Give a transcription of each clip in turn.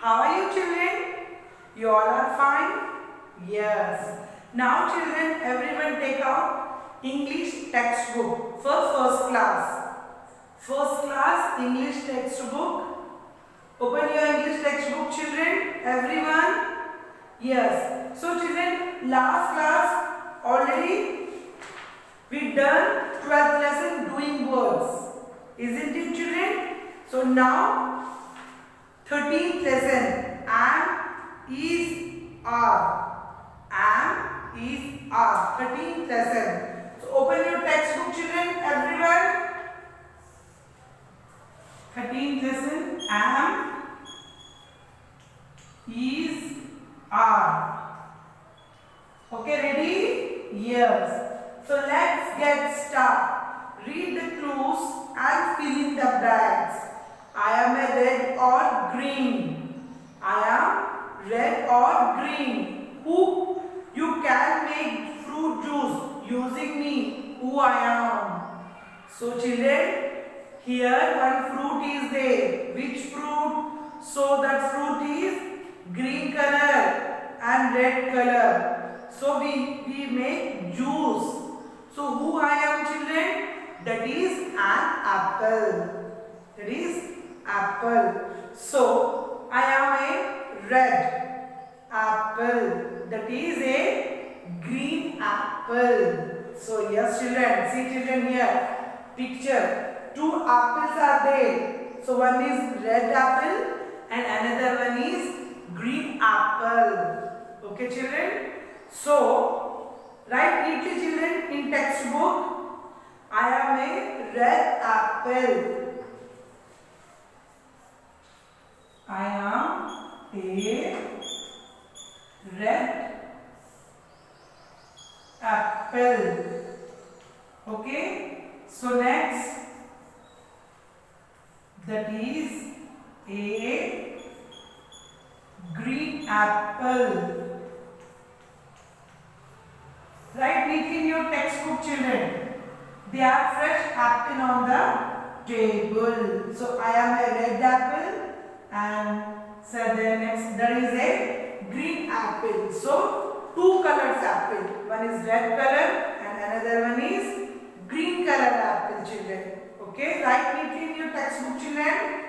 How are you children? You all are fine? Yes. Now children, everyone take out English textbook for first class. First class English textbook. Open your English textbook children. Everyone. Yes. So children, last class already we done 12th lesson doing words. Isn't it children? So now 13th lesson am, is, are. Am, is, are. 13th lesson. So open your textbook children, everyone. 13th lesson am, is, are. Okay, ready? Yes. So let's get started. Read the clues and fill in the blanks. I am a red or green. I am red or green. Who? You can make fruit juice using me. Who I am? So children, here one fruit is there. Which fruit? So that fruit is green color and red color. So we make juice. So who I am children? That is an apple. That is apple. So I am a red apple. That is a green apple. So yes children, see children here. Picture. Two apples are there. So one is red apple and another one is green apple. Okay children. So write neatly children in textbook. I am a red apple. I am a red apple. Okay. So next, that is a green apple. Write neatly in your textbook children. They are fresh apple on the table. So I am a red apple and so the next there is a green apple. So two colors apple. One is red color and another one is green color apple children. Okay, write neatly in your textbook children.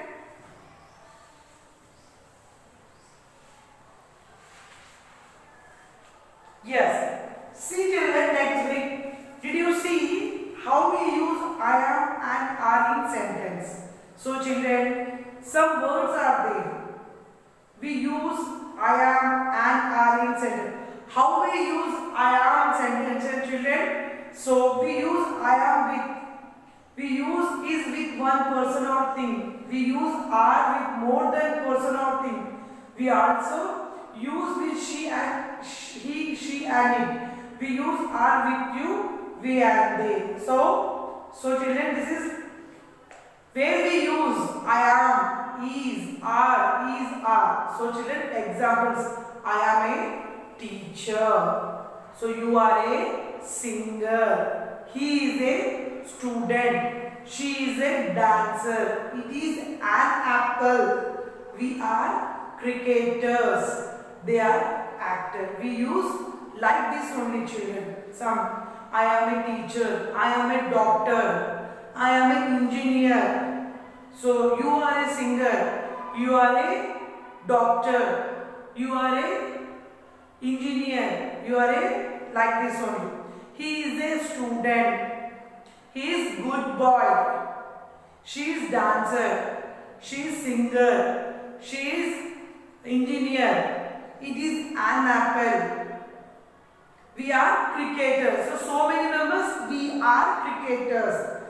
Yes. See children, next week. Did you see how we use I am and are in sentence? So children, some words are there. We use I am and are in sentence. How we use I am sentences children? So we use I am with. We use is with one person or thing. We use are with more than person or thing. We also use with she and he, she and it. We use are with you, we and they. So children, this is where we use I am, is, are. So children, examples. I am a teacher. So you are a singer. He is a student. She is a dancer. It is an apple. We are cricketers. They are actors. We use like this only children. Some. I am a teacher. I am a doctor. I am an engineer. So you are a singer. You are a doctor. You are a engineer. You are a like this only. He is a student. He is good boy. She is dancer. She is singer. She is engineer. It is an apple. We are cricketers. So many members. We are cricketers.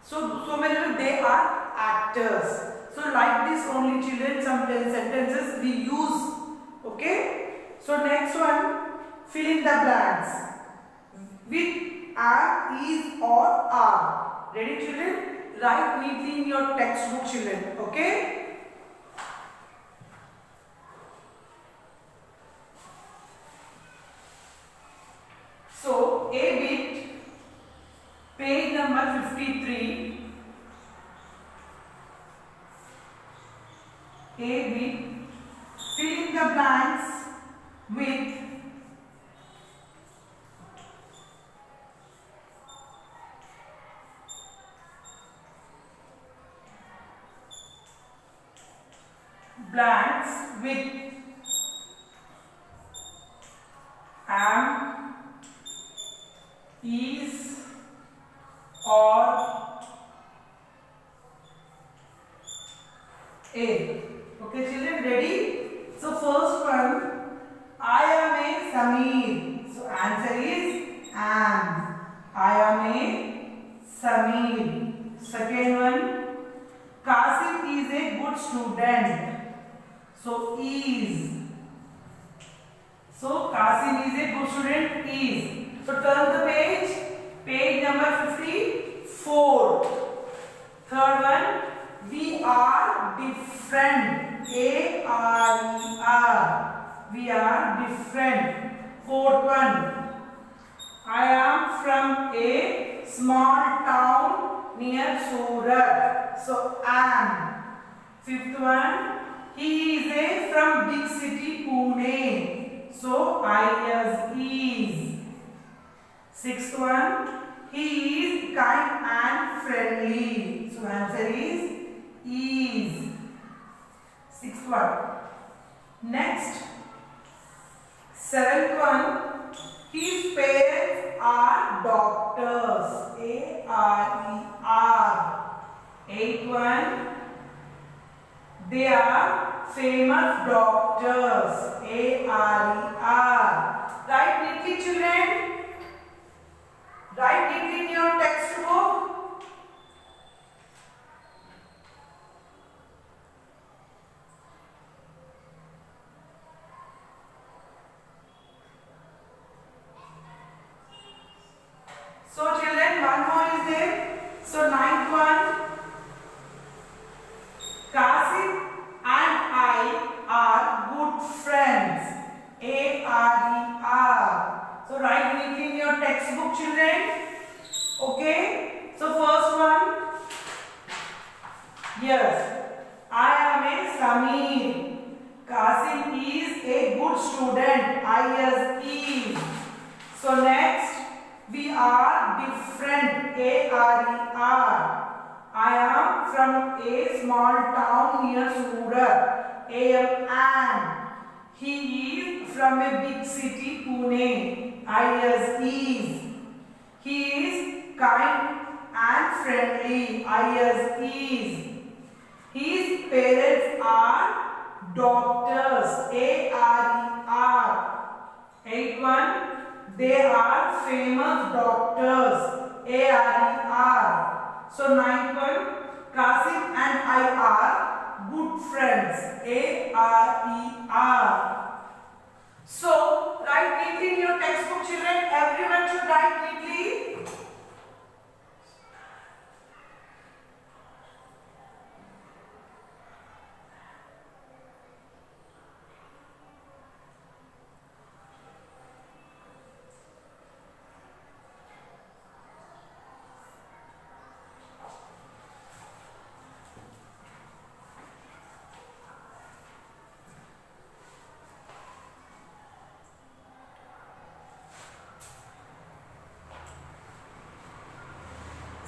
So many members. They are actors. So like this only children. Some sentences we use. Okay. So next one. Fill in the blanks. With are, is or are. Ready children? Write neatly in your textbook children. Okay? So A bit, page number 53. A bit blanks with am, is, or a. Okay children, ready? So first one, I am a Sameer. So answer is am. I am a Sameer. Second one, Kasim is a good student. So is. So Kasim is a good student is. So turn the page. Page number 54. Third one, we are different. A-R-E-R. We are different. Fourth one, I am from a small town near Surat. So am. Fifth one, he is a from big city Pune. So is. Sixth one, he is kind and friendly. So answer is. Sixth one. Next, seventh one, his parents are doctors. A-R-E-R. Eighth one, they are famous doctors. A-R-E-R. Write neatly children. Write neatly in your textbook. So children, one more is there. So ninth one, Kasim and I are good friends. A-R-E-R. So write neatly in your textbook children. Okay. So first one, yes, I am a Sameer. Kasim is a good student. Is. So next, we are different. A-R-E-R. I am from a small town near Surat. And. He is from a big city Pune. Is. He is kind and friendly. Is. His parents are doctors. A-R-E-R. Eighth one, they are famous doctors. A-R-E-R. So ninth one, Kasim and I are good friends. A-R-E-R. So write neatly in your textbook children. Everyone should write neatly.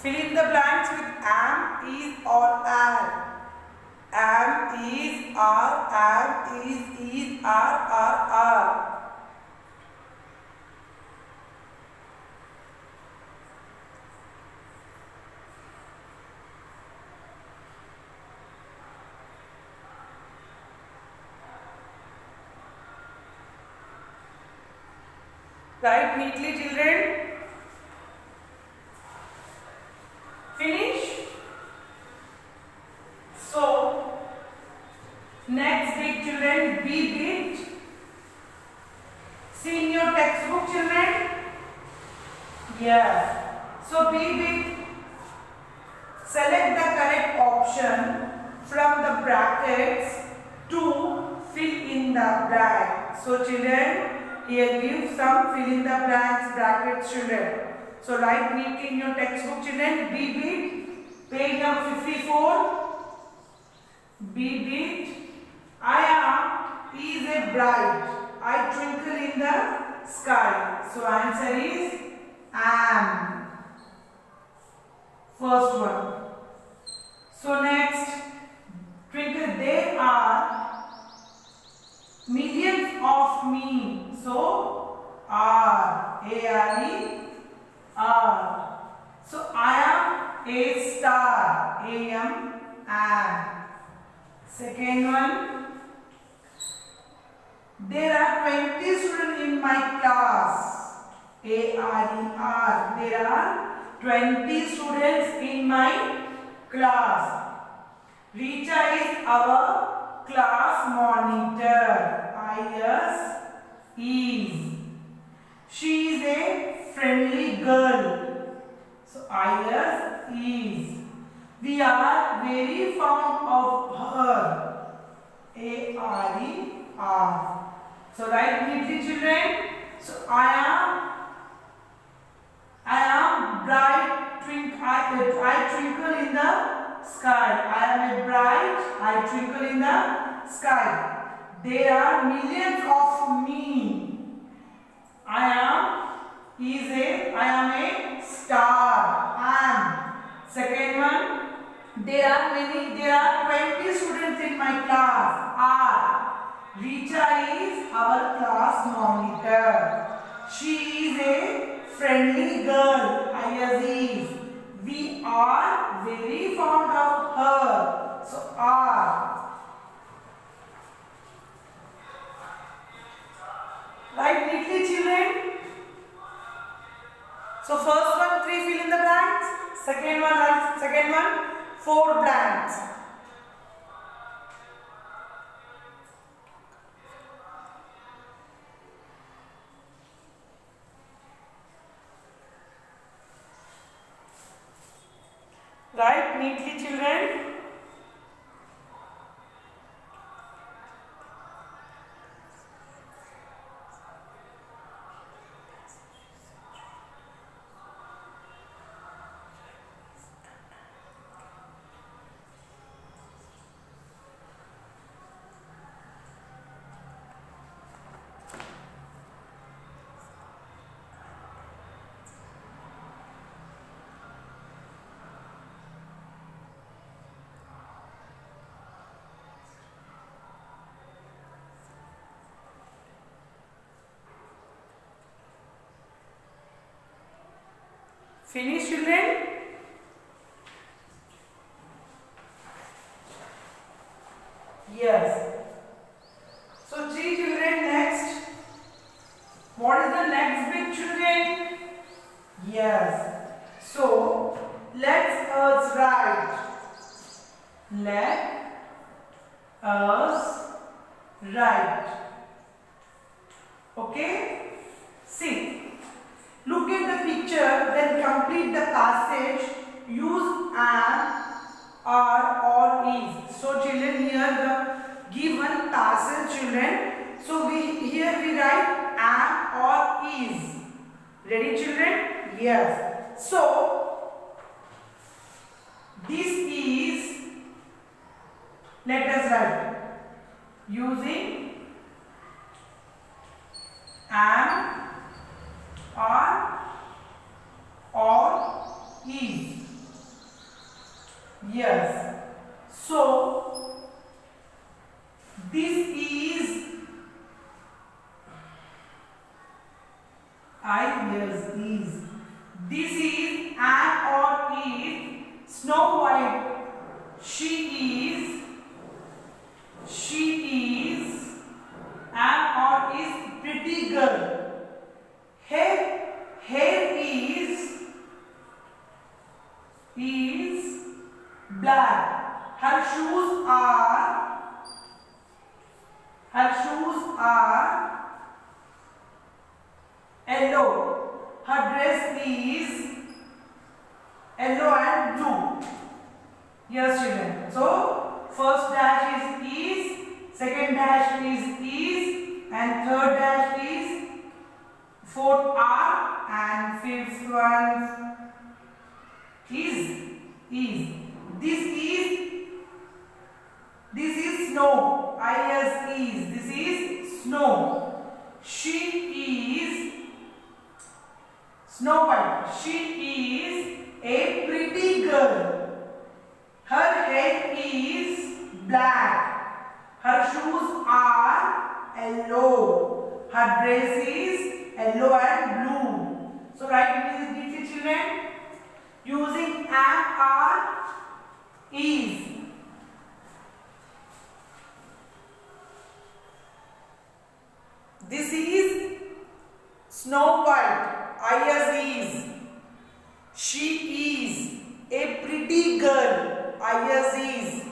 Fill in the blanks with am, is, or are. Am, is, are, am, is, are. Write neatly children. Finish. So next bit children, B bit. See in your textbook children. Yes. So B bit, select the correct option from the brackets to fill in the blank. So children, here give some fill in the blanks brackets children. So write neatly in your textbook children. B bit, page number 54. B bit, I am is a bright. I twinkle in the sky. So answer is am. First one. So next, twinkle, they are Second one, there are 20 students in my class. A-R-E-R. There are 20 students in my class. Richa is our class monitor. I-S is. She is a friendly girl. So I-S is. We are very fond of her. A-R-E-R. So write neatly, children. So I am bright twinkle. I twinkle in the sky. I am a bright. I twinkle in the sky. There are millions of me. I am a star. And second one, there are 20 students in my class. R. Richa is our class monitor. She is a friendly girl. I is. We are very fond of her. So R. Write neatly, children. So first one, 3 fill in the blanks. Second one, 4 blanks. Write neatly, children. Finish, children? Yes. So 3 children next. What is the next bit, children? Yes. So let us write. Let us write. Okay? See. Look at the picture, then complete the passage. Use am, are, or is. So children, here the given passage, children. So here we write am or is. Ready, children? Yes. So this is. Let us write using am, are, or is. Yes. So this is is. This is an or is. Snow White. She is an or is pretty girl. Hair is black. Her shoes are yellow. Her dress is yellow and blue. Yes, children. So first dash is, second dash is, and third dash is, fourth are, and fifth one is. This is snow. Is. This is snow. She is Snow White. She is a pretty girl. Her hair is black. Her shoes are yellow. Her dress is yellow and blue. So write it neatly, children. Using am, are, is. is.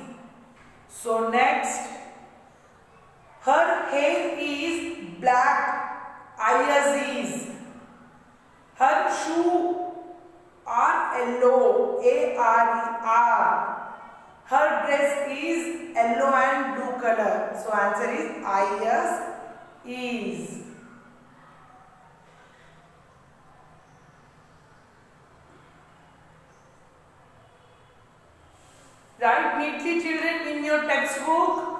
So next, her hair is black, is. Her shoe are yellow, are. Her dress is yellow and blue color. So answer is. Write neatly, children, in your textbook.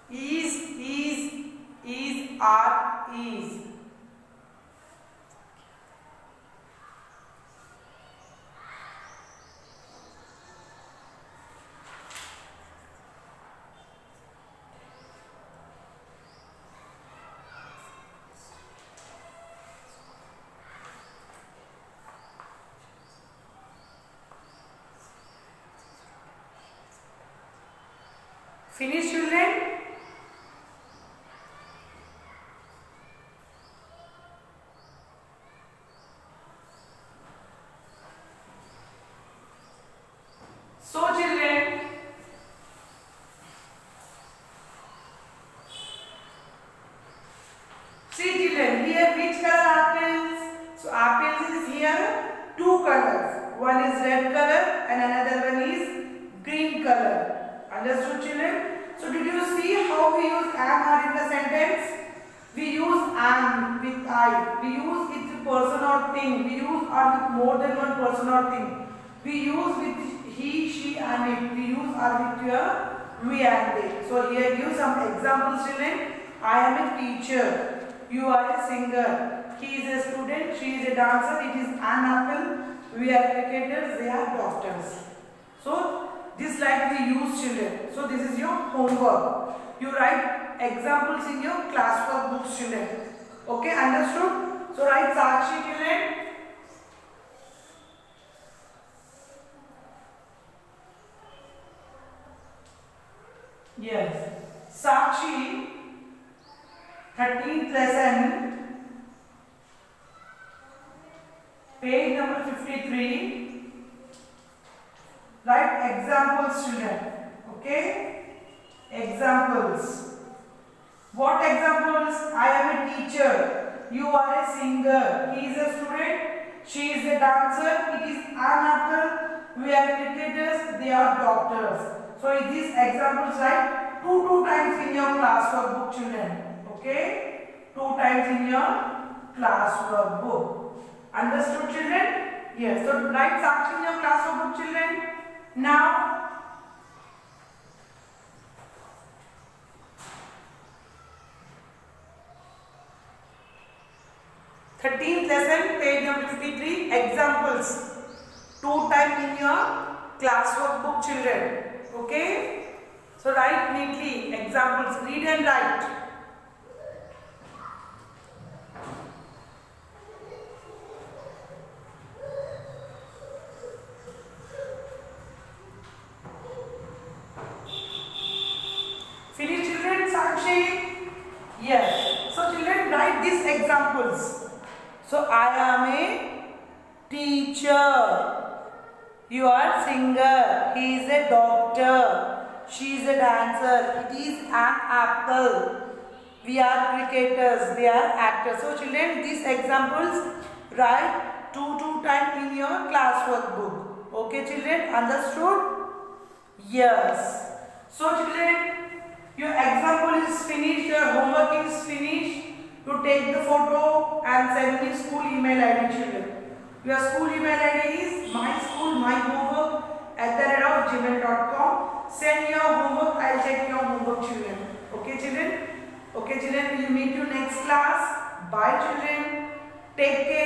Is, are, is. Finish, children? So, children, see, children, here which color apples? So, apples is here two colors. One is red color and another one is green color. Understood, children? So did you see how we use am are in the sentence? We use am with I. We use it with person or thing. We use are with more than one person or thing. We use with he, she and it. We use are with your we and they. So here give some examples, children. I am a teacher. You are a singer. He is a student. She is a dancer. It is an apple. We are cricketers. They are doctors. So this like we use, children. So this is your homework. You write examples in your classwork books, children. Okay, understood? So write Sakshi, children. Yes. Sakshi, 13th lesson, page number 53. Write examples, children. Okay? Examples. What examples? I am a teacher. You are a singer. He is a student. She is a dancer. It is an apple. We are cricketers. They are doctors. So these examples write two times in your classwork book, children. Okay? 2 times in your classwork book. Understood, children? Yes. So write Sakshi in your classwork book, children. Now, lesson, page number 53, examples. 2 times in your classwork book, children. Okay? So write neatly examples. Read and write. Finish, children? Sakshi? Yes. So children, write these examples. So I am a teacher. You are singer. He is a doctor. She is a dancer. It is an apple. We are cricketers. They are actors. So children, these examples write 2 times in your classwork book. Okay, children? Understood? Yes. So children, your example is finished. Your homework is finished. You take the photo and send me school email ID, children. Your school email ID is myschoolmyhomework@gmail.com. Send your homework. I'll check your homework, children. Okay, children? Okay, children. We'll meet you next class. Bye, children. Take care.